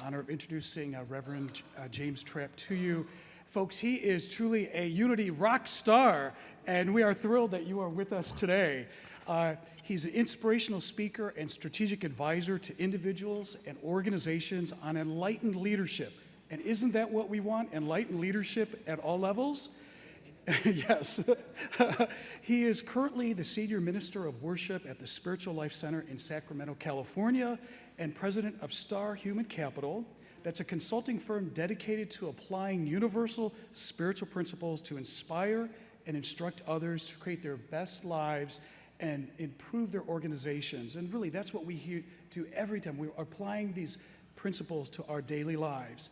honor of introducing Reverend James Trapp to you. Folks, he is truly a Unity rock star, and we are thrilled that you are with us today. He's an inspirational speaker and strategic advisor to individuals and organizations on enlightened leadership. And isn't that what we want? Enlightened leadership at all levels? Yes. He is currently the Senior Minister of Worship at the Spiritual Life Center in Sacramento, California, and President of Star Human Capital. That's a consulting firm dedicated to applying universal spiritual principles to inspire and instruct others to create their best lives and improve their organizations. And really, that's what we do every time. We're applying these principles to our daily lives.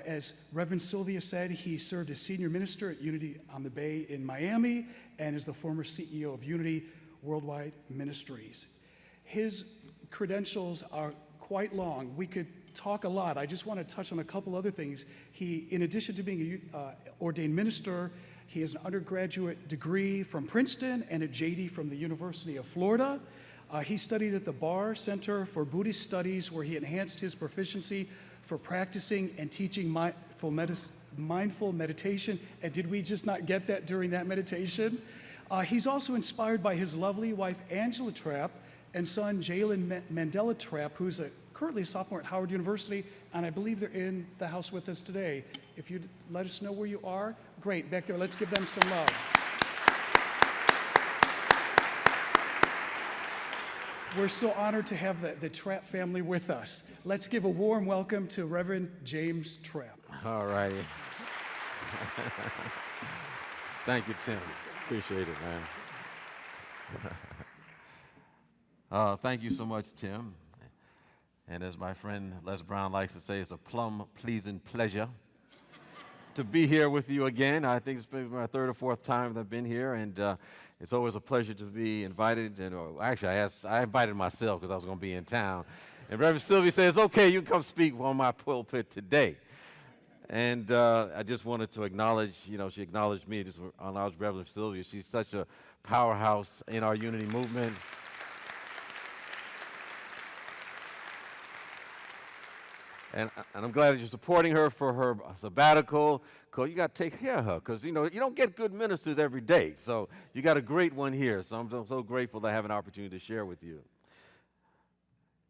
As Reverend Sylvia said, he served as senior minister at Unity on the Bay in Miami and is the former CEO of Unity Worldwide Ministries. His credentials are quite long. We could talk a lot. I just want to touch on a couple other things. He, in addition to being an ordained minister, he has an undergraduate degree from Princeton and a JD from the University of Florida. He studied at the Barr Center for Buddhist Studies, where he enhanced his proficiency for practicing and teaching mindful meditation. And did we just not get that during that meditation? He's also inspired by his lovely wife, Angela Trapp, and son, Jalen Mandela Trapp, who's currently a sophomore at Howard University, and I believe they're in the house with us today. If you'd let us know where you are, great, back there. Let's give them some love. We're so honored to have the Trapp family with us. Let's give a warm welcome to Reverend James Trapp. All righty. Thank you, Tim. Appreciate it, man. Thank you so much, Tim. And as my friend Les Brown likes to say, it's a plum-pleasing pleasure to be here with you again. I think it's been my third or fourth time that I've been here, and it's always a pleasure to be invited. And actually, I invited myself because I was going to be in town. And Reverend Sylvia says, okay, you can come speak on my pulpit today. And I just wanted to acknowledge, she acknowledged me, just acknowledge Reverend Sylvia. She's such a powerhouse in our unity movement. And I'm glad that you're supporting her for her sabbatical, because you got to take care of her, because, you don't get good ministers every day. So you got a great one here. So I'm so grateful to have an opportunity to share with you.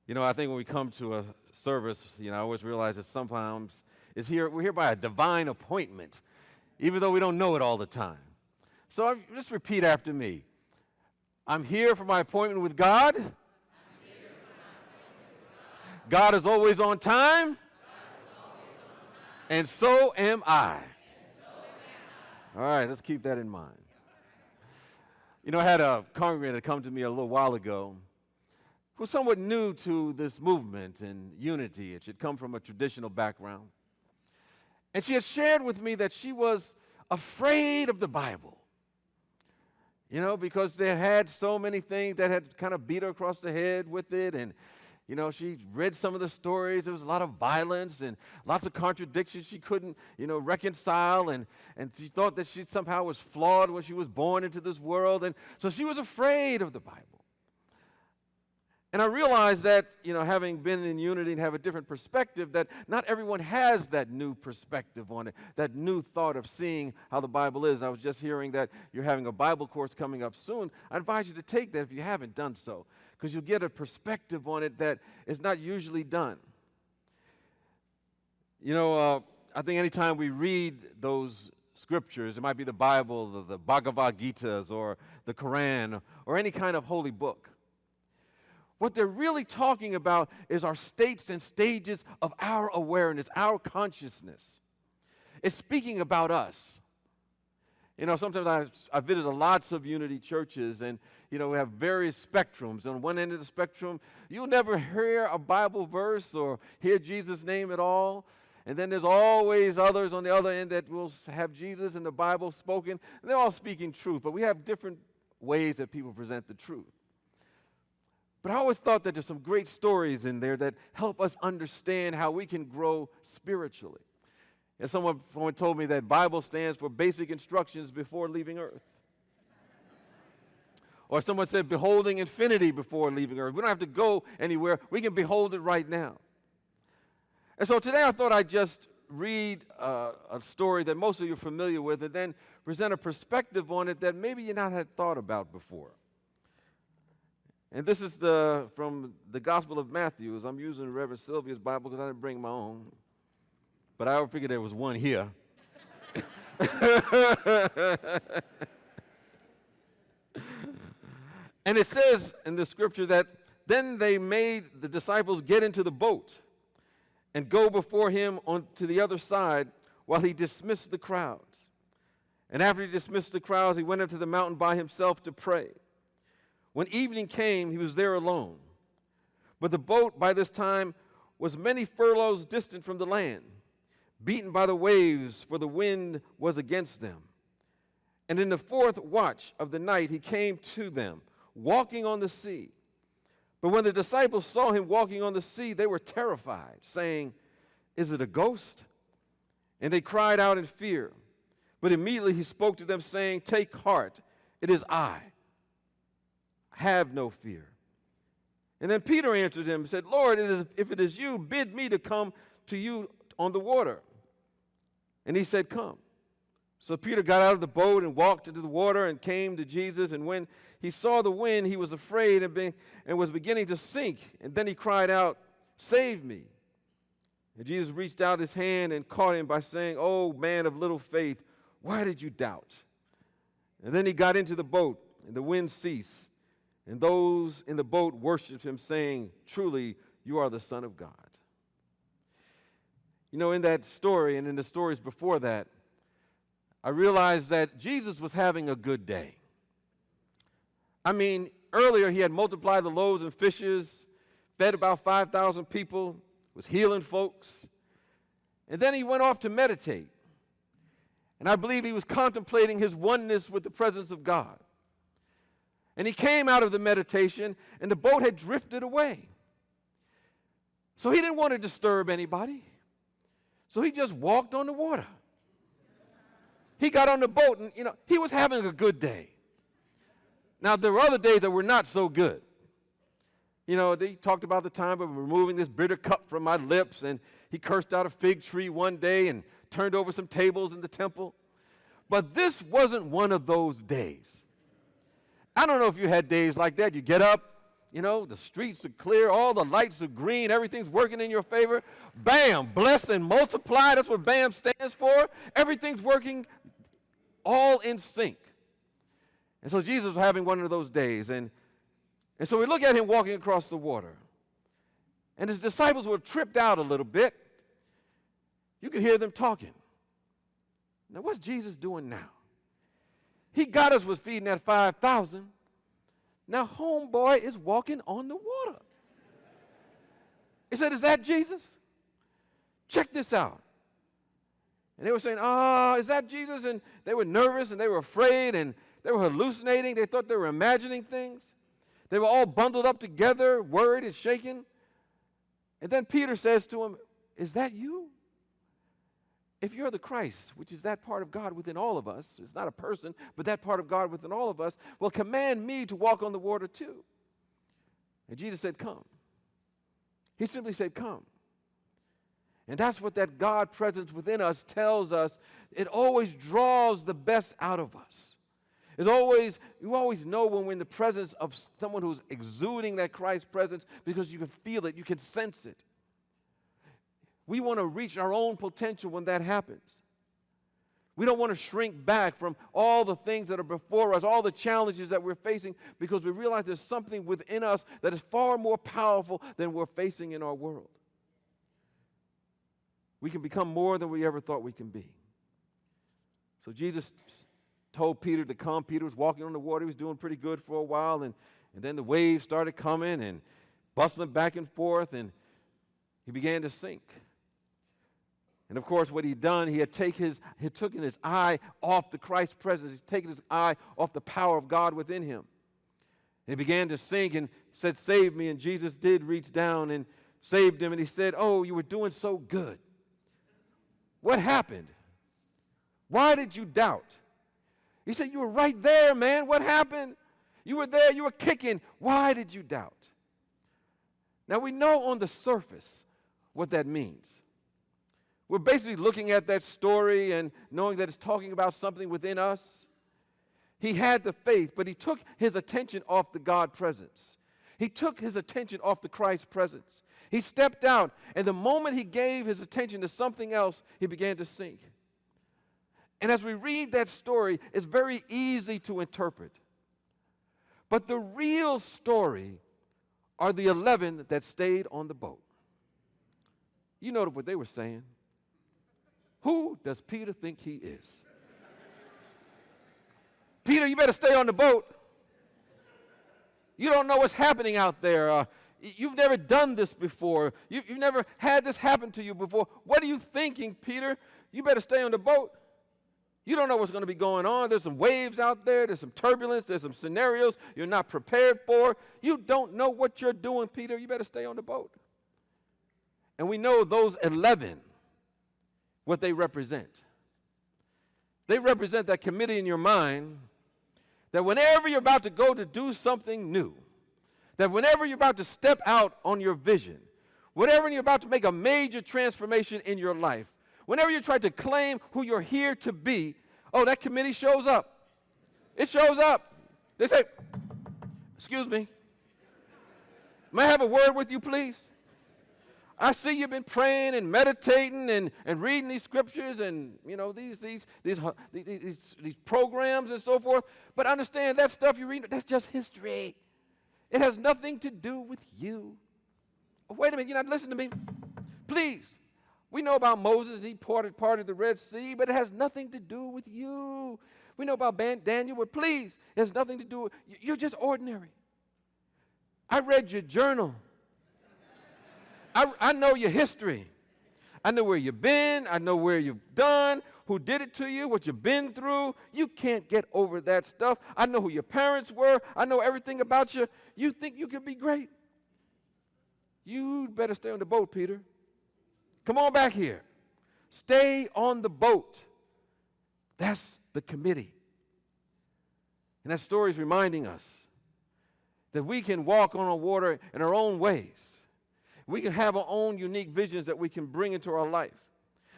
I think when we come to a service, I always realize that sometimes we're here by a divine appointment, even though we don't know it all the time. So just repeat after me. I'm here for my appointment with God. God is always on time, and so am I. All right, let's keep that in mind. I had a congregator come to me a little while ago who was somewhat new to this movement and unity. She had come from a traditional background. And she had shared with me that she was afraid of the Bible, because they had so many things that had kind of beat her across the head with it. And she read some of the stories. There was a lot of violence and lots of contradictions she couldn't, reconcile. And she thought that she somehow was flawed when she was born into this world. And so she was afraid of the Bible. And I realized that, having been in unity and have a different perspective, that not everyone has that new perspective on it, that new thought of seeing how the Bible is. I was just hearing that you're having a Bible course coming up soon. I advise you to take that if you haven't done so, because you'll get a perspective on it that is not usually done. I think anytime we read those scriptures, it might be the Bible, the Bhagavad Gita's, or the Quran, or any kind of holy book, what they're really talking about is our states and stages of our awareness, our consciousness. It's speaking about us. Sometimes I visit lots of unity churches, and we have various spectrums. On one end of the spectrum, you'll never hear a Bible verse or hear Jesus' name at all. And then there's always others on the other end that will have Jesus and the Bible spoken. And they're all speaking truth, but we have different ways that people present the truth. But I always thought that there's some great stories in there that help us understand how we can grow spiritually. And someone told me that Bible stands for basic instructions before leaving earth. Or someone said, beholding infinity before leaving earth. We don't have to go anywhere. We can behold it right now. And so today I thought I'd just read a story that most of you are familiar with and then present a perspective on it that maybe you not had thought about before. And this is from the Gospel of Matthew. I'm using Reverend Sylvia's Bible because I didn't bring my own. But I figured there was one here. And it says in the scripture that then they made the disciples get into the boat and go before him on to the other side while he dismissed the crowds. And after he dismissed the crowds, he went up to the mountain by himself to pray. When evening came, he was there alone. But the boat by this time was many furlongs distant from the land, beaten by the waves, for the wind was against them. And in the fourth watch of the night he came to them, walking on the sea. But when the disciples saw him walking on the sea, they were terrified, saying, "Is it a ghost?" And they cried out in fear. But immediately he spoke to them, saying, "Take heart, it is I. Have no fear." And then Peter answered him and said, "Lord, if it is you, bid me to come to you on the water." And he said, "Come." So Peter got out of the boat and walked into the water and came to Jesus. And when he saw the wind, he was afraid and was beginning to sink. And then he cried out, "Save me." And Jesus reached out his hand and caught him by saying, "Oh, man of little faith, why did you doubt?" And then he got into the boat, and the wind ceased. And those in the boat worshiped him, saying, "Truly, you are the Son of God." You know, in that story and in the stories before that, I realized that Jesus was having a good day. I mean, earlier he had multiplied the loaves and fishes, fed about 5,000 people, was healing folks. And then he went off to meditate. And I believe he was contemplating his oneness with the presence of God. And he came out of the meditation, and the boat had drifted away. So he didn't want to disturb anybody. So he just walked on the water. He got on the boat, and, he was having a good day. Now, there were other days that were not so good. They talked about the time of removing this bitter cup from my lips, and he cursed out a fig tree one day and turned over some tables in the temple. But this wasn't one of those days. I don't know if you had days like that. You get up, the streets are clear, all the lights are green, everything's working in your favor. Bam, bless and multiply, that's what BAM stands for. Everything's working all in sync. And so Jesus was having one of those days. And so we look at him walking across the water. And his disciples were tripped out a little bit. You could hear them talking. Now, what's Jesus doing now? He got us with feeding that 5,000. Now, homeboy is walking on the water. He said, "Is that Jesus? Check this out." And they were saying, "Is that Jesus?" And they were nervous and they were afraid and they were hallucinating. They thought they were imagining things. They were all bundled up together, worried and shaken. And then Peter says to him, "Is that you? If you're the Christ, which is that part of God within all of us," it's not a person, but that part of God within all of us, "well, command me to walk on the water too." And Jesus said, "Come." He simply said, "Come." And that's what that God presence within us tells us. It always draws the best out of us. You always know when we're in the presence of someone who's exuding that Christ presence because you can feel it, you can sense it. We want to reach our own potential when that happens. We don't want to shrink back from all the things that are before us, all the challenges that we're facing, because we realize there's something within us that is far more powerful than we're facing in our world. We can become more than we ever thought we can be. So Jesus told Peter to come. Peter was walking on the water. He was doing pretty good for a while, and then the waves started coming and bustling back and forth, and he began to sink. And of course, what he'd done, he had taken his eye off the Christ presence. He'd taken his eye off the power of God within him. And he began to sink and said, "Save me." And Jesus did reach down and saved him. And he said, "Oh, you were doing so good. What happened? Why did you doubt?" He said, "You were right there, man. What happened? You were there. You were kicking. Why did you doubt?" Now, we know on the surface what that means. We're basically looking at that story and knowing that it's talking about something within us. He had the faith, but he took his attention off the God presence. He took his attention off the Christ presence. He stepped out, and the moment he gave his attention to something else, he began to sink. And as we read that story, it's very easy to interpret. But the real story are the 11 that stayed on the boat. You know what they were saying. Who does Peter think he is? Peter, you better stay on the boat. You don't know what's happening out there. You've never done this before. You've never had this happen to you before. What are you thinking, Peter? You better stay on the boat. You don't know what's going to be going on. There's some waves out there. There's some turbulence. There's some scenarios you're not prepared for. You don't know what you're doing, Peter. You better stay on the boat. And we know those 11, what they represent. They represent that committee in your mind that whenever you're about to go to do something new, that whenever you're about to step out on your vision, whenever you're about to make a major transformation in your life, whenever you try to claim who you're here to be, oh, that committee shows up. It shows up. They say, excuse me, may I have a word with you, please? I see you've been praying and meditating and reading these scriptures and, you know, these programs and so forth. But understand that stuff you read, that's just history. It has nothing to do with you. Oh, wait a minute, you're not listening to me? Please. We know about Moses and he parted the Red Sea, but it has nothing to do with you. We know about Daniel, but please, it has nothing to do with you. You're just ordinary. I read your journal. I know your history. I know where you've been. I know where you've done, who did it to you, what you've been through. You can't get over that stuff. I know who your parents were. I know everything about you. You think you could be great? You better stay on the boat, Peter. Come on back here. Stay on the boat. That's the committee. And that story is reminding us that we can walk on the water in our own ways. We can have our own unique visions that we can bring into our life.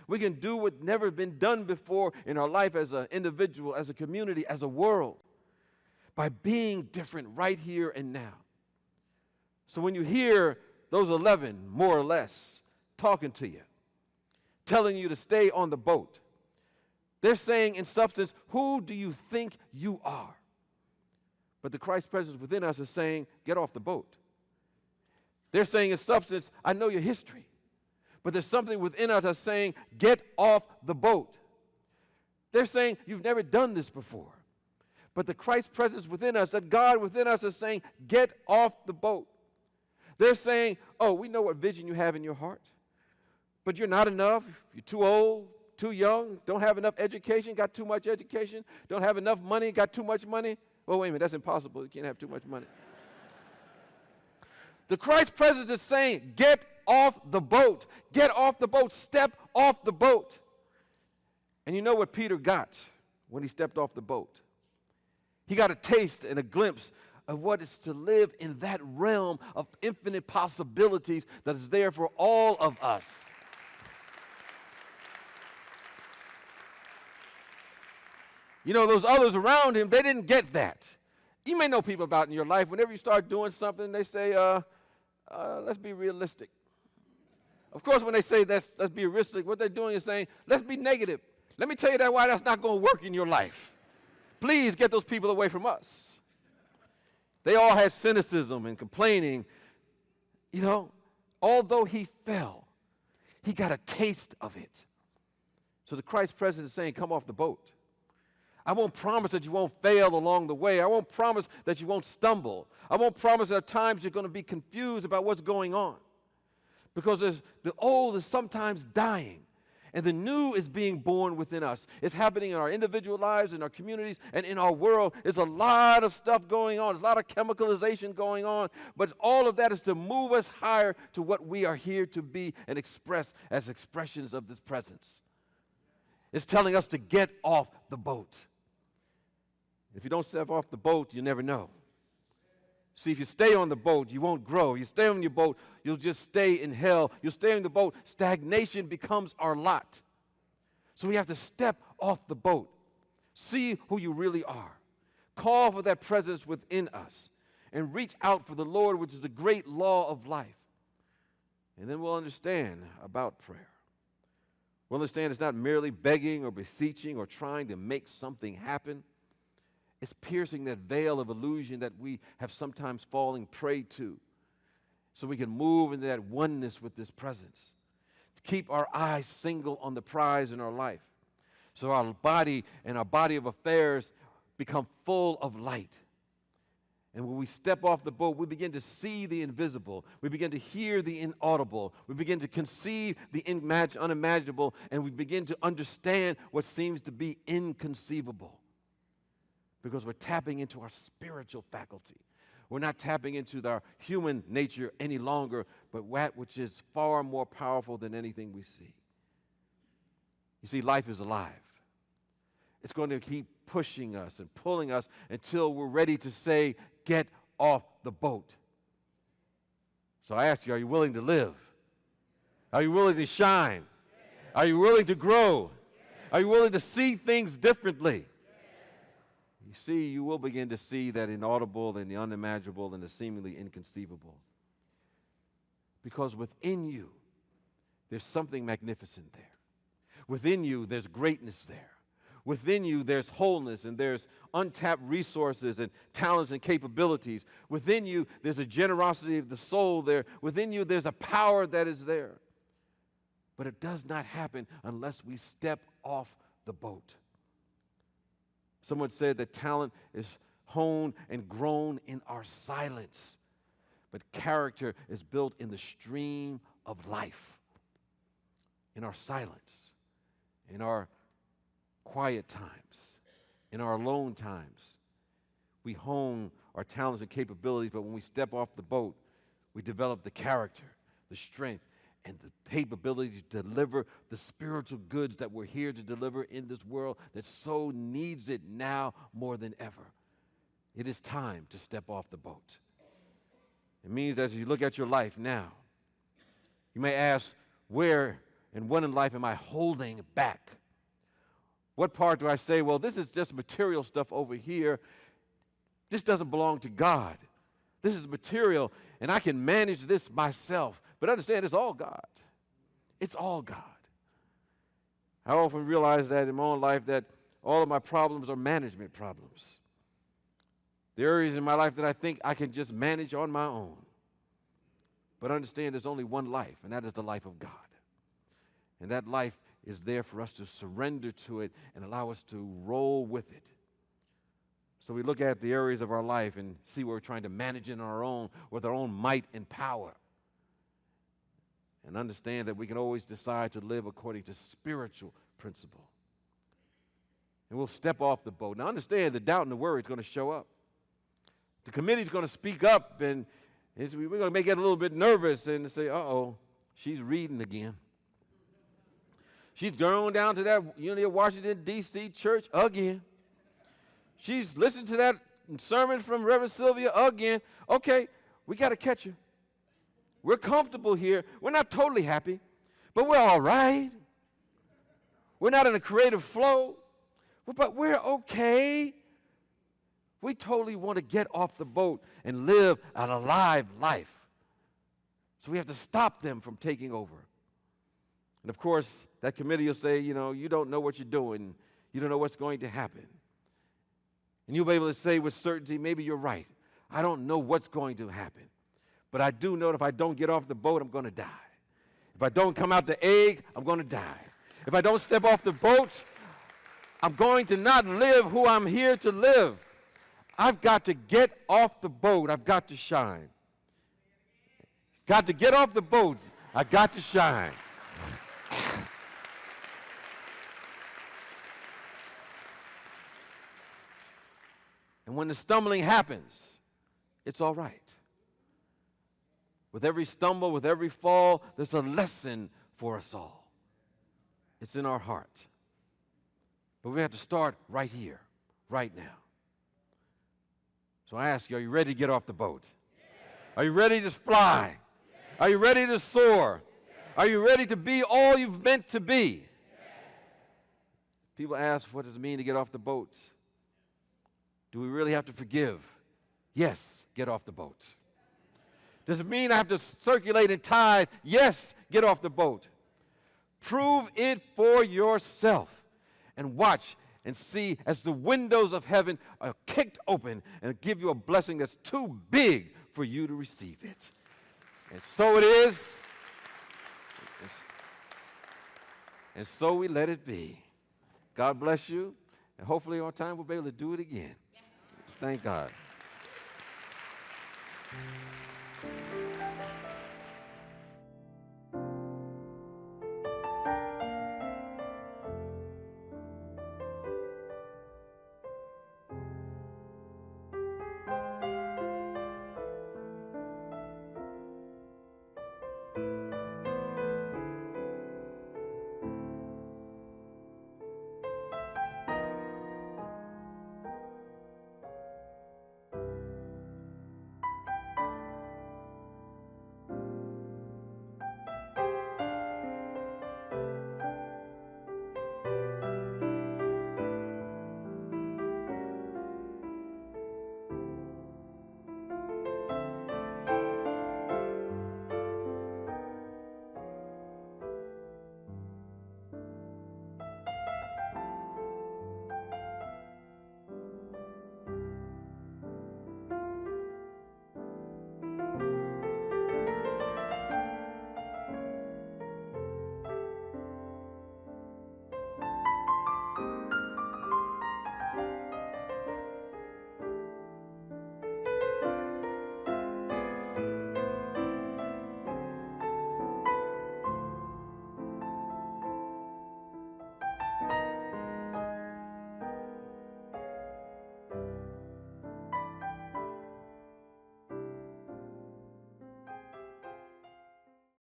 We can do what's never been done before in our life as an individual, as a community, as a world, by being different right here and now. So when you hear those 11, more or less, talking to you, telling you to stay on the boat, they're saying in substance, who do you think you are? But the Christ presence within us is saying, get off the boat. They're saying in substance, I know your history. But there's something within us that's saying, get off the boat. They're saying, you've never done this before. But the Christ presence within us, that God within us is saying, get off the boat. They're saying, oh, we know what vision you have in your heart. But you're not enough. You're too old, too young, don't have enough education, got too much education, don't have enough money, got too much money. Well, wait a minute, that's impossible. You can't have too much money. The Christ presence is saying, get off the boat. Get off the boat. Step off the boat. And you know what Peter got when he stepped off the boat? He got a taste and a glimpse of what is to live in that realm of infinite possibilities that is there for all of us. You know, those others around him, they didn't get that. You may know people about in your life, whenever you start doing something, they say, let's be realistic. Of course, when they say let's be realistic, what they're doing is saying, let's be negative. Let me tell you why that's not going to work in your life. Please get those people away from us. They all had cynicism and complaining. You know, although he fell, he got a taste of it. So the Christ presence is saying, come off the boat. I won't promise that you won't fail along the way. I won't promise that you won't stumble. I won't promise that at times you're going to be confused about what's going on. Because the old is sometimes dying, and the new is being born within us. It's happening in our individual lives, in our communities, and in our world. There's a lot of stuff going on. There's a lot of chemicalization going on. But all of that is to move us higher to what we are here to be and express as expressions of this presence. It's telling us to get off the boat. If you don't step off the boat, you never know. See, if you stay on the boat, you won't grow. You stay on your boat, you'll just stay in hell. You'll stay on the boat. Stagnation becomes our lot. So we have to step off the boat. See who you really are. Call for that presence within us. And reach out for the Lord, which is the great law of life. And then we'll understand about prayer. We'll understand it's not merely begging or beseeching or trying to make something happen. It's piercing that veil of illusion that we have sometimes fallen prey to so we can move into that oneness with this presence. To keep our eyes single on the prize in our life so our body and our body of affairs become full of light. And when we step off the boat, we begin to see the invisible. We begin to hear the inaudible. We begin to conceive the unimaginable. And we begin to understand what seems to be inconceivable. Because we're tapping into our spiritual faculty. We're not tapping into our human nature any longer, but that which is far more powerful than anything we see. You see, life is alive. It's going to keep pushing us and pulling us until we're ready to say, get off the boat. So I ask you, are you willing to live? Are you willing to shine? Are you willing to grow? Are you willing to see things differently? You see, you will begin to see that inaudible and the unimaginable and the seemingly inconceivable. Because within you, there's something magnificent there. Within you, there's greatness there. Within you, there's wholeness and there's untapped resources and talents and capabilities. Within you, there's a generosity of the soul there. Within you, there's a power that is there. But it does not happen unless we step off the boat. Someone said that talent is honed and grown in our silence, but character is built in the stream of life, in our silence, in our quiet times, in our alone times. We hone our talents and capabilities, but when we step off the boat, we develop the character, the strength, and the capability to deliver the spiritual goods that we're here to deliver in this world that so needs it now more than ever. It is time to step off the boat. It means as you look at your life now, you may ask, where and when in life am I holding back? What part do I say, well, this is just material stuff over here. This doesn't belong to God. This is material, and I can manage this myself. But understand, it's all God. It's all God. I often realize that in my own life that all of my problems are management problems. There are areas in my life that I think I can just manage on my own. But understand there's only one life, and that is the life of God. And that life is there for us to surrender to it and allow us to roll with it. So we look at the areas of our life and see where we're trying to manage it on our own with our own might and power. And understand that we can always decide to live according to spiritual principle. And we'll step off the boat. Now understand the doubt and the worry is going to show up. The committee is going to speak up, and we're going to make it a little bit nervous and say, uh-oh, she's reading again. She's going down to that UnityWDC church again. She's listened to that sermon from Reverend Sylvia again. Okay, we got to catch her. We're comfortable here. We're not totally happy, but we're all right. We're not in a creative flow, but we're okay. We totally want to get off the boat and live an alive life. So we have to stop them from taking over. And of course, that committee will say, you don't know what you're doing. You don't know what's going to happen. And you'll be able to say with certainty, maybe you're right. I don't know what's going to happen. But I do know that if I don't get off the boat, I'm going to die. If I don't come out the egg, I'm going to die. If I don't step off the boat, I'm going to not live who I'm here to live. I've got to get off the boat. I've got to shine. Got to get off the boat. I got to shine. And when the stumbling happens, it's all right. With every stumble, with every fall, there's a lesson for us all. It's in our heart. But we have to start right here, right now. So I ask you, are you ready to get off the boat? Are you ready to fly? Are you ready to soar? Are you ready to be all you've meant to be? People ask, what does it mean to get off the boat? Do we really have to forgive? Yes, get off the boat. Does it mean I have to circulate and tithe? Yes, get off the boat. Prove it for yourself and watch and see as the windows of heaven are kicked open and give you a blessing that's too big for you to receive it. And so it is. And so we let it be. God bless you. And hopefully on time we'll be able to do it again. Thank God.